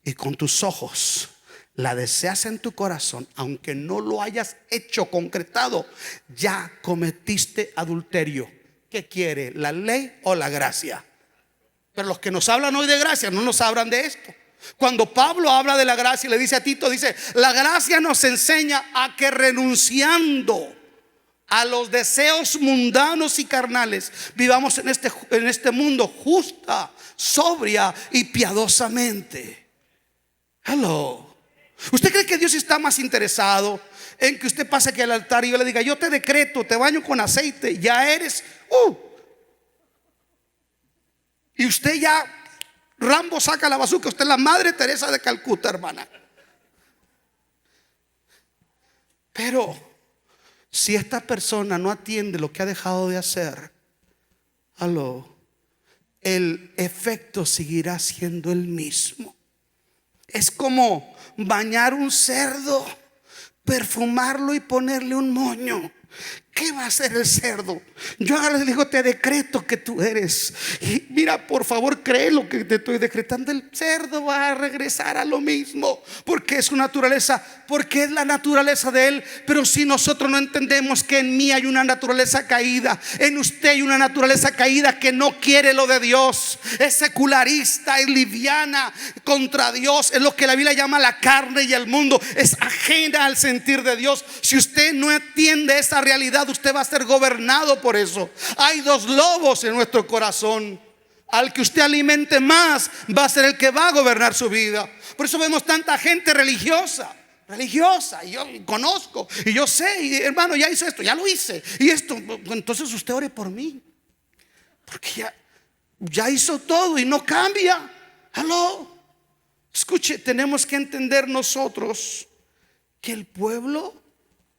y con tus ojos la deseas en tu corazón, aunque no lo hayas hecho concretado, ya cometiste adulterio. ¿Qué quiere, la ley o la gracia? Pero los que nos hablan hoy de gracia no nos hablan de esto. Cuando Pablo habla de la gracia, le dice a Tito, dice: la gracia nos enseña a que renunciando a los deseos mundanos y carnales, vivamos en este mundo justa, sobria y piadosamente. Hello. ¿Usted cree que Dios está más interesado en que usted pase aquí al altar y yo le diga: yo te decreto, te baño con aceite, ya eres y usted ya, Rambo saca la bazuca, usted es la Madre Teresa de Calcuta, hermana? Pero si esta persona no atiende lo que ha dejado de hacer, el efecto seguirá siendo el mismo. Es como bañar un cerdo, perfumarlo y ponerle un moño. ¿Qué va a hacer el cerdo? Yo ahora le digo: te decreto que tú eres. Y mira, por favor, cree lo que te estoy decretando. El cerdo va a regresar a lo mismo, porque es su naturaleza, porque es la naturaleza de él. Pero si nosotros no entendemos que en mí hay una naturaleza caída, en usted hay una naturaleza caída que no quiere lo de Dios, es secularista, es liviana contra Dios, es lo que la Biblia llama la carne y el mundo, es ajena al sentir de Dios. Si usted no entiende esa realidad, usted va a ser gobernado por eso. Hay dos lobos en nuestro corazón. Al que usted alimente más va a ser el que va a gobernar su vida. Por eso vemos tanta gente religiosa, y yo conozco y yo sé, y hermano, ya hizo esto, ya lo hice, y esto. Entonces usted ore por mí, porque ya hizo todo y no cambia. Escuche, tenemos que entender nosotros que el pueblo,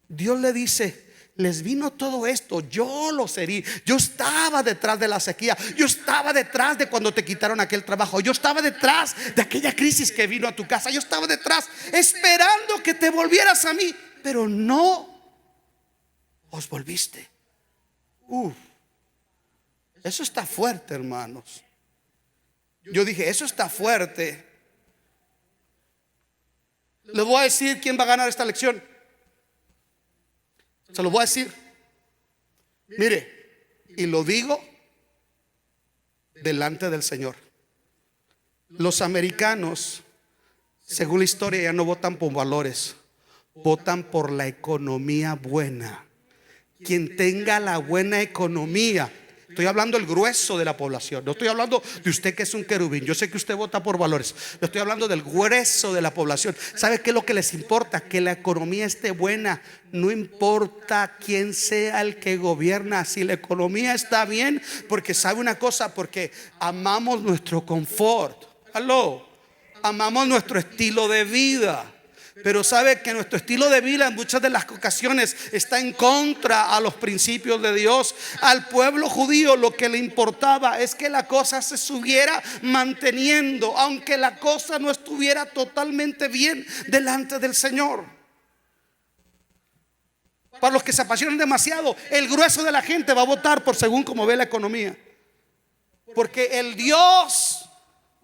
Dios le dice: les vino todo esto, yo los herí. Yo estaba detrás de la sequía, yo estaba detrás de cuando te quitaron aquel trabajo, yo estaba detrás de aquella crisis que vino a tu casa, yo estaba detrás esperando que te volvieras a mí, pero no os volviste. Eso está fuerte, hermanos. Yo dije: eso está fuerte. Les voy a decir quién va a ganar esta elección. Se lo voy a decir. Mire, y lo digo delante del Señor. Los americanos, según la historia, ya no votan por valores, votan por la economía buena. Quien tenga la buena economía. Estoy hablando del grueso de la población. No estoy hablando de usted que es un querubín. Yo sé que usted vota por valores. No estoy hablando del grueso de la población. ¿Sabe qué es lo que les importa? Que la economía esté buena. No importa quién sea el que gobierna. Si la economía está bien, porque sabe una cosa, porque amamos nuestro confort. Amamos nuestro estilo de vida. Pero sabe que nuestro estilo de vida en muchas de las ocasiones está en contra a los principios de Dios. Al pueblo judío lo que le importaba es que la cosa se estuviera manteniendo, aunque la cosa no estuviera totalmente bien delante del Señor. Para los que se apasionan demasiado, el grueso de la gente va a votar por según como ve la economía, porque el Dios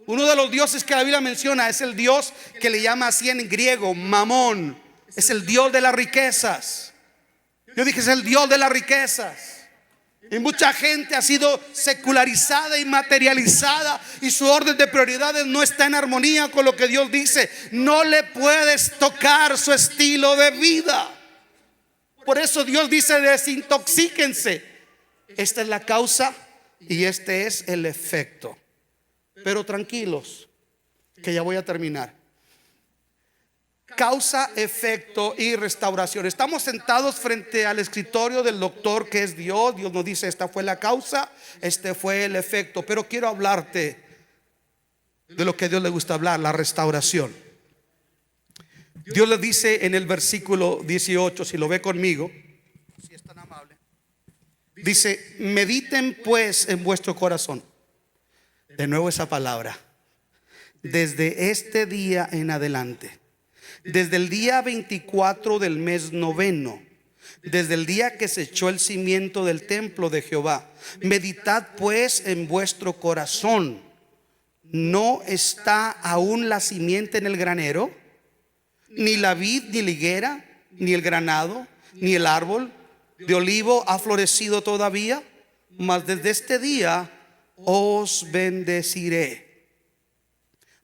Uno de los dioses que la Biblia menciona es el Dios que le llama así en griego, Mamón. Es el Dios de las riquezas. Yo dije, es el Dios de las riquezas. Y mucha gente ha sido secularizada y materializada, y su orden de prioridades no está en armonía con lo que Dios dice. No le puedes tocar su estilo de vida. Por eso Dios dice: desintoxíquense. Esta es la causa y este es el efecto. Pero tranquilos, que ya voy a terminar. Causa, efecto y restauración. Estamos sentados frente al escritorio del doctor, que es Dios. Dios nos dice: esta fue la causa, este fue el efecto. Pero quiero hablarte de lo que a Dios le gusta hablar: la restauración. Dios le dice en el versículo 18, si lo ve conmigo, si es tan amable, dice: mediten pues en vuestro corazón. De nuevo esa palabra: desde este día en adelante, desde el día 24 del mes noveno, desde el día que se echó el cimiento del templo de Jehová. Meditad pues en vuestro corazón. ¿No está aún la simiente en el granero? Ni la vid, ni la higuera, ni el granado, ni el árbol de olivo ha florecido todavía. Mas desde este día os bendeciré.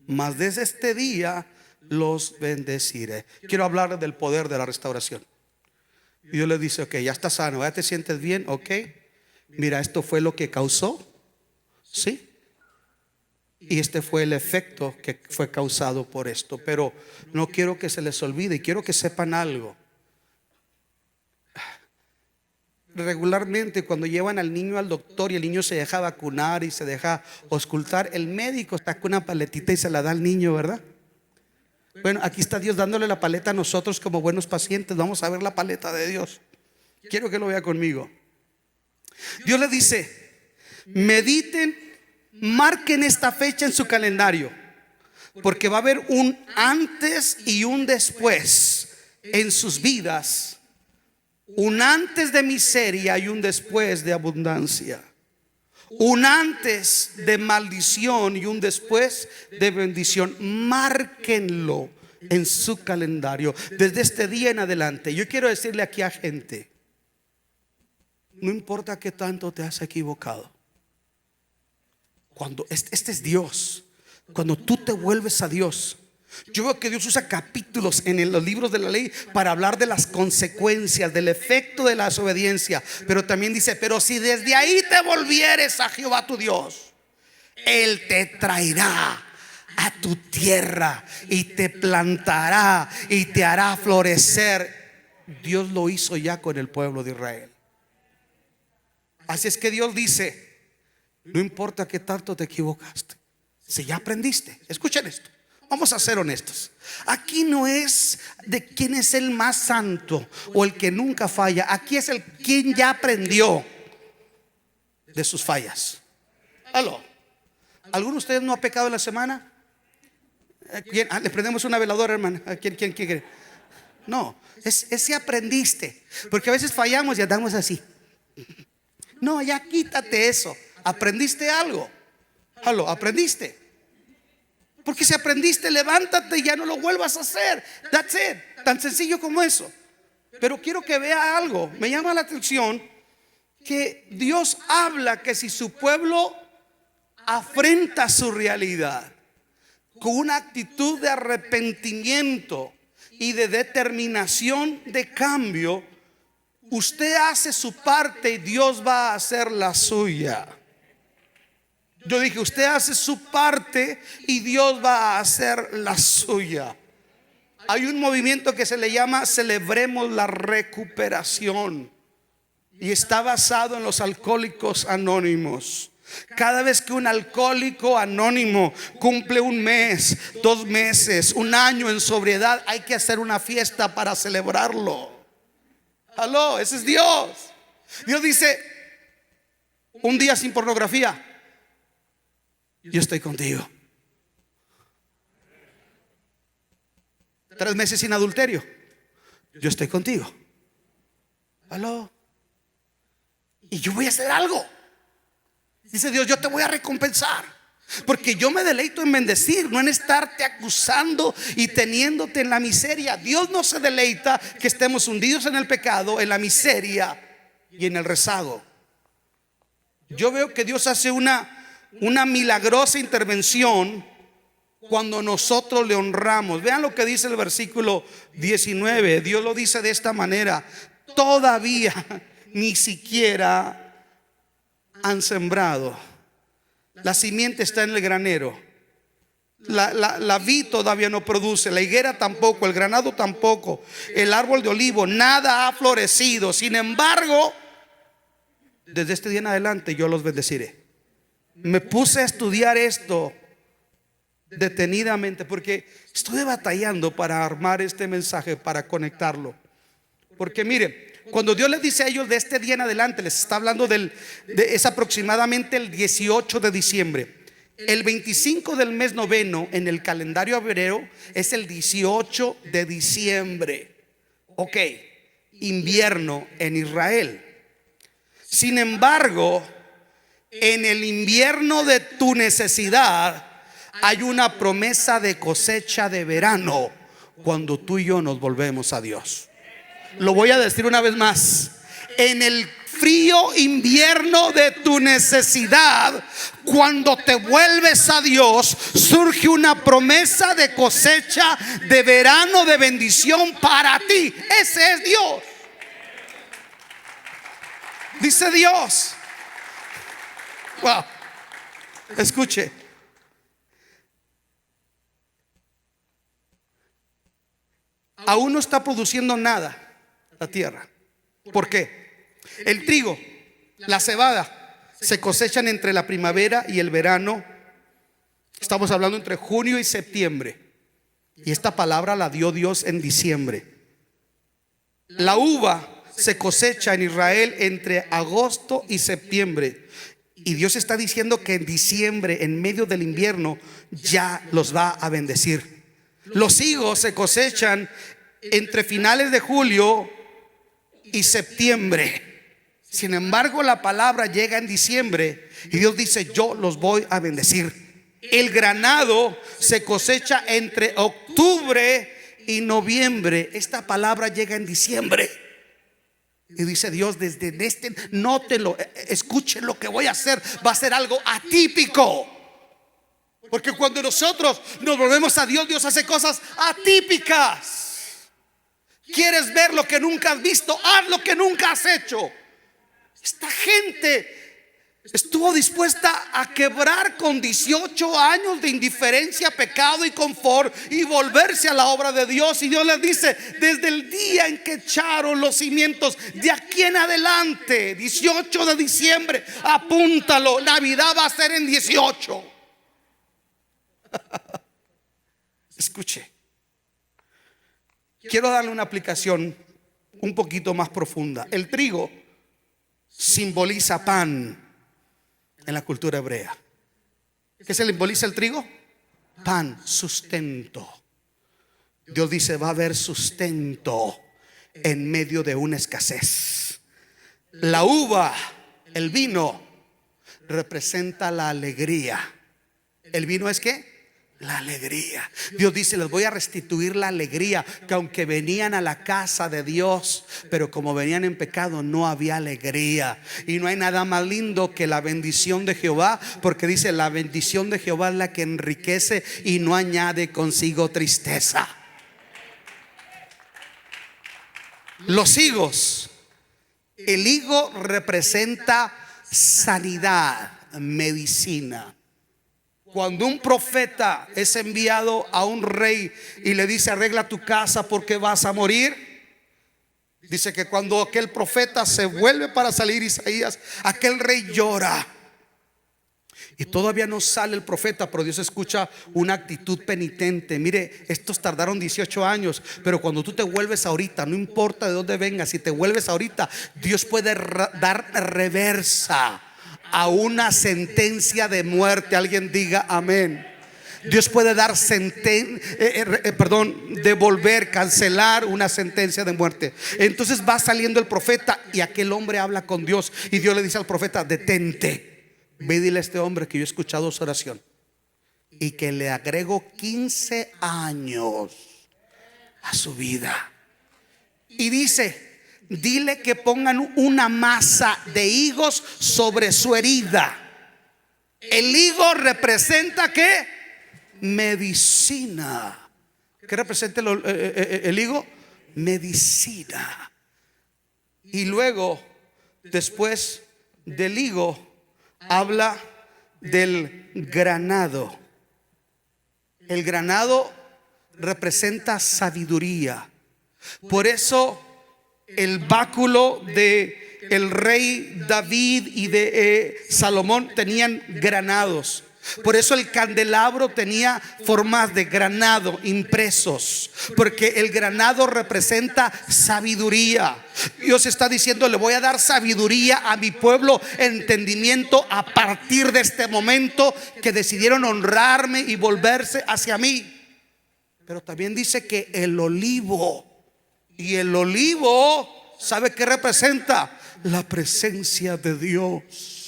Mas desde este día los bendeciré. Quiero hablar del poder de la restauración. Y Dios le dice: ok, ya estás sano, ya te sientes bien, ok. Mira, esto fue lo que causó, ¿sí? Y este fue el efecto que fue causado por esto. Pero no quiero que se les olvide, y quiero que sepan algo. Regularmente cuando llevan al niño al doctor y el niño se deja vacunar y se deja auscultar, el médico está con una paletita y se la da al niño, ¿verdad? Bueno, aquí está Dios dándole la paleta a nosotros como buenos pacientes. Vamos a ver la paleta de Dios. Quiero que lo vea conmigo. Dios le dice: mediten, marquen esta fecha en su calendario, porque va a haber un antes y un después en sus vidas. Un antes de miseria y un después de abundancia. Un antes de maldición y un después de bendición. Márquenlo en su calendario desde este día en adelante. Yo quiero decirle aquí a gente: no importa qué tanto te has equivocado, cuando este es Dios, cuando tú te vuelves a Dios. Yo veo que Dios usa capítulos en los libros de la ley para hablar de las consecuencias, del efecto de la desobediencia. Pero también dice: pero si desde ahí te volvieres a Jehová tu Dios, Él te traerá a tu tierra y te plantará y te hará florecer. Dios lo hizo ya con el pueblo de Israel. Así es que Dios dice: no importa qué tanto te equivocaste, si ya aprendiste. Escuchen esto. Vamos a ser honestos. Aquí no es de quién es el más santo o el que nunca falla. Aquí es el quien ya aprendió de sus fallas. ¿Aló? ¿Alguno de ustedes no ha pecado en la semana? ¿Quién? Le prendemos una veladora, hermano. ¿Quién quiere? No, es si aprendiste. Porque a veces fallamos y andamos así. No, ya quítate eso. ¿Aprendiste algo? ¿Aló? ¿Aprendiste? Porque si aprendiste, levántate y ya no lo vuelvas a hacer. That's it. Tan sencillo como eso. Pero quiero que vea algo. Me llama la atención que Dios habla que si su pueblo afrenta su realidad con una actitud de arrepentimiento y de determinación de cambio, usted hace su parte y Dios va a hacer la suya. Yo dije: usted hace su parte y Dios va a hacer la suya. Hay un movimiento que se le llama Celebremos la Recuperación, y está basado en los alcohólicos anónimos. Cada vez que un alcohólico anónimo cumple un mes, 2 meses, un año en sobriedad, hay que hacer una fiesta para celebrarlo. Aló, ese es Dios. Dios dice: un día sin pornografía, yo estoy contigo. 3 meses sin adulterio, yo estoy contigo. Aló. Y yo voy a hacer algo. Dice Dios: yo te voy a recompensar. Porque yo me deleito en bendecir, no en estarte acusando y teniéndote en la miseria. Dios no se deleita que estemos hundidos en el pecado, en la miseria y en el rezago. Yo veo que Dios hace una milagrosa intervención cuando nosotros le honramos. Vean lo que dice el versículo 19. Dios lo dice de esta manera: todavía ni siquiera han sembrado. La simiente está en el granero. La vid todavía no produce, la higuera tampoco, el granado tampoco, el árbol de olivo, nada ha florecido. Sin embargo, desde este día en adelante yo los bendeciré. Me puse a estudiar esto detenidamente porque estoy batallando para armar este mensaje, para conectarlo. Porque mire, cuando Dios les dice a ellos de este día en adelante, les está hablando es aproximadamente el 18 de diciembre. El 25 del mes noveno en el calendario hebreo es el 18 de diciembre. Ok, invierno en Israel. Sin embargo, en el invierno de tu necesidad hay una promesa de cosecha de verano cuando tú y yo nos volvemos a Dios. Lo voy a decir una vez más. En el frío invierno de tu necesidad, cuando te vuelves a Dios, surge una promesa de cosecha de verano, de bendición para ti. Ese es Dios. Dice Dios. Wow. Escuche. Aún no está produciendo nada la tierra. ¿Por qué? El trigo, la cebada se cosechan entre la primavera y el verano. Estamos hablando entre junio y septiembre. Y esta palabra la dio Dios en diciembre. La uva se cosecha en Israel entre agosto y septiembre. Y Dios está diciendo que en diciembre, en medio del invierno, ya los va a bendecir. Los higos se cosechan entre finales de julio y septiembre. Sin embargo, la palabra llega en diciembre y Dios dice: yo los voy a bendecir. El granado se cosecha entre octubre y noviembre. Esta palabra llega en diciembre. Y dice Dios: desde este, nótelo, escuchen lo que voy a hacer. Va a ser algo atípico. Porque cuando nosotros nos volvemos a Dios, Dios hace cosas atípicas. ¿Quieres ver lo que nunca has visto? Haz lo que nunca has hecho. Esta gente estuvo dispuesta a quebrar con 18 años de indiferencia, pecado y confort y volverse a la obra de Dios. Y Dios les dice: desde el día en que echaron los cimientos, de aquí en adelante, 18 de diciembre, apúntalo, Navidad va a ser en 18. Escuche, quiero darle una aplicación un poquito más profunda. El trigo simboliza pan en la cultura hebrea. ¿Qué se simboliza el trigo? Pan, sustento. Dios dice: va a haber sustento en medio de una escasez. La uva, el vino, representa la alegría. ¿El vino es qué? La alegría. Dios dice: les voy a restituir la alegría. Que aunque venían a la casa de Dios, pero como venían en pecado, no había alegría. Y no hay nada más lindo que la bendición de Jehová, porque dice: la bendición de Jehová es la que enriquece y no añade consigo tristeza. Los higos. El higo representa sanidad, medicina. Cuando un profeta es enviado a un rey y le dice: arregla tu casa porque vas a morir, dice que cuando aquel profeta se vuelve para salir, Isaías, aquel rey llora. Y todavía no sale el profeta, pero Dios escucha una actitud penitente. Mire, estos tardaron 18 años, pero cuando tú te vuelves ahorita, no importa de dónde vengas, si te vuelves ahorita, Dios puede dar reversa a una sentencia de muerte. Alguien diga amén. Dios puede dar devolver, cancelar una sentencia de muerte. Entonces va saliendo el profeta y aquel hombre habla con Dios y Dios le dice al profeta: detente, ve y dile a este hombre que yo he escuchado su oración. y que le agregó 15 años a su vida. Y dice: dile que pongan una masa de higos sobre su herida. El higo representa ¿qué? Medicina. ¿Qué representa el higo? Medicina. Y luego, después del higo, habla del granado. El granado representa sabiduría. Por eso el báculo de el rey David y de Salomón tenían granados. Por eso el candelabro tenía formas de granado impresos, porque el granado representa sabiduría. Dios está diciendo: le voy a dar sabiduría a mi pueblo, entendimiento a partir de este momento que decidieron honrarme y volverse hacia mí. Pero también dice que el olivo, y el olivo, ¿sabe qué representa? La presencia de Dios.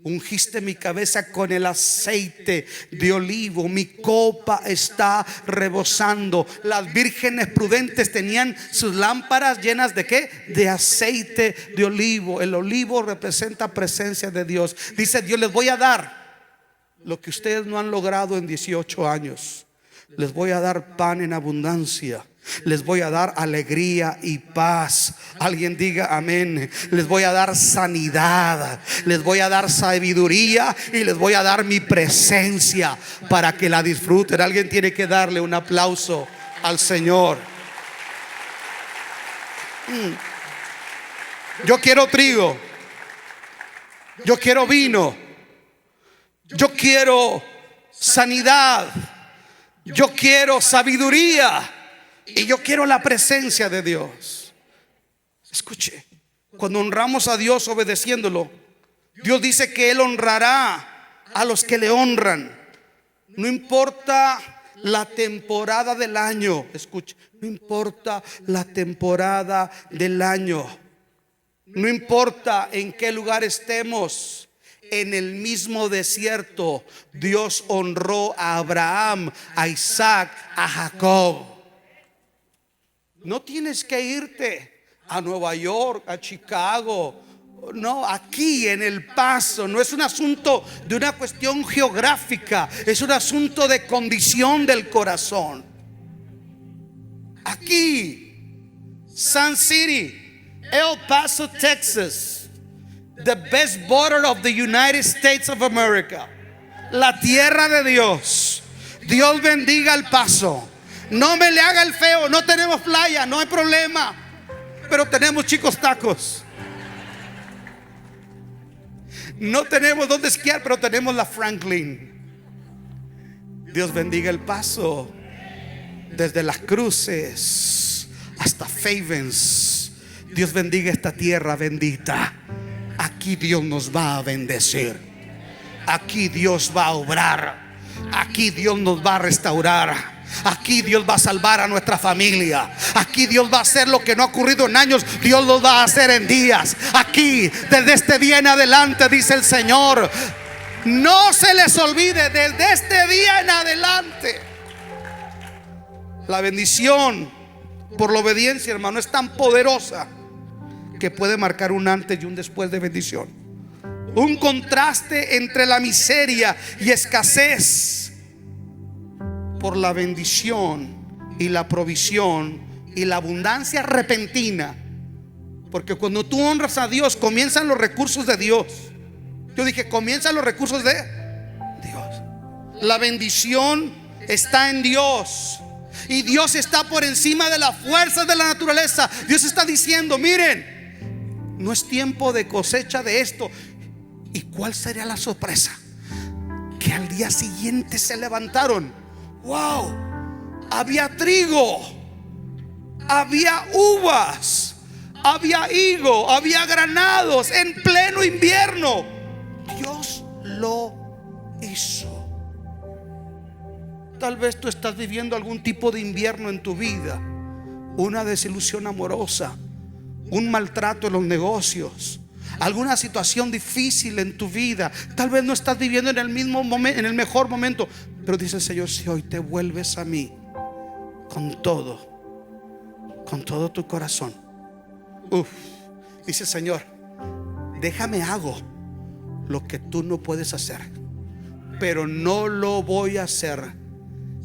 Ungiste mi cabeza con el aceite de olivo, mi copa está rebosando. Las vírgenes prudentes tenían sus lámparas llenas de ¿qué? De aceite de olivo. El olivo representa presencia de Dios. Dice Dios: les voy a dar lo que ustedes no han logrado en 18 años. Les voy a dar pan en abundancia. Les voy a dar alegría y paz. Alguien diga amén. Les voy a dar sanidad, les voy a dar sabiduría y les voy a dar mi presencia para que la disfruten. Alguien tiene que darle un aplauso al Señor. Yo quiero trigo, yo quiero vino, yo quiero sanidad, yo quiero sabiduría y yo quiero la presencia de Dios. Escuche, cuando honramos a Dios obedeciéndolo, Dios dice que Él honrará a los que le honran. No importa la temporada del año. Escuche, no importa la temporada del año. No importa en qué lugar estemos. En el mismo desierto, Dios honró a Abraham, a Isaac, a Jacob. No tienes que irte a Nueva York, a Chicago. No, aquí en El Paso. No es un asunto de una cuestión geográfica, es un asunto de condición del corazón. Aquí, Sun City, El Paso, Texas, the best border of the United States of America, la tierra de Dios. Dios bendiga El Paso. No me le haga el feo. No tenemos playa, no hay problema, pero tenemos chicos tacos. No tenemos donde esquiar, pero tenemos la Franklin. Dios bendiga El Paso. Desde Las Cruces hasta Favens. Dios bendiga esta tierra bendita. Aquí Dios nos va a bendecir. Aquí Dios va a obrar. Aquí Dios nos va a restaurar. Aquí Dios va a salvar a nuestra familia. Aquí Dios va a hacer lo que no ha ocurrido en años. Dios lo va a hacer en días. Aquí, desde este día en adelante, dice el Señor, no se les olvide, desde este día en adelante, la bendición por la obediencia, hermano, es tan poderosa que puede marcar un antes y un después de bendición. Un contraste entre la miseria y escasez por la bendición y la provisión y la abundancia repentina. Porque cuando tú honras a Dios, comienzan los recursos de Dios. Yo dije, comienzan los recursos de Dios. La bendición está en Dios, y Dios está por encima de las fuerzas de la naturaleza. Dios está diciendo: miren, no es tiempo de cosecha de esto. ¿Y cuál sería la sorpresa? Que al día siguiente se levantaron. Wow, había trigo, había uvas, había higo, había granados en pleno invierno. Dios lo hizo. Tal vez tú estás viviendo algún tipo de invierno en tu vida, una desilusión amorosa, un maltrato en los negocios, alguna situación difícil en tu vida. Tal vez no estás viviendo en el mismo momento, en el mejor momento, pero dice el Señor: si hoy te vuelves a mí con todo tu corazón, dice el Señor, déjame hago lo que tú no puedes hacer, pero no lo voy a hacer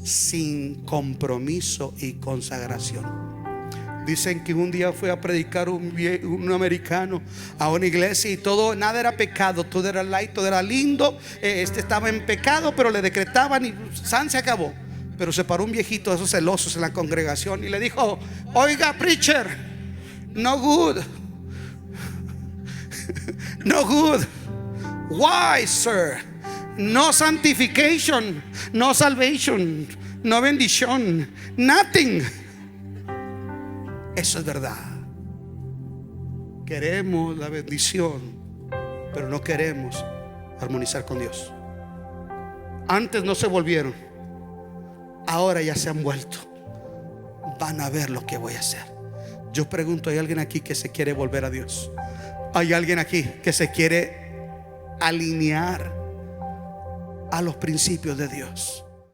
sin compromiso y consagración. Dicen que un día fue a predicar un americano a una iglesia y todo, nada era pecado, todo era light, todo era lindo. Estaba en pecado, pero le decretaban y San se acabó. Pero se paró un viejito de esos celosos en la congregación y le dijo: oiga, preacher, no good. No good. Why, sir? No sanctification, no salvation, no bendición, nothing. Eso es verdad. Queremos la bendición, pero no queremos armonizar con Dios. Antes no se volvieron, ahora ya se han vuelto. Van a ver lo que voy a hacer. Yo pregunto: ¿hay alguien aquí que se quiere volver a Dios? ¿Hay alguien aquí que se quiere alinear a los principios de Dios?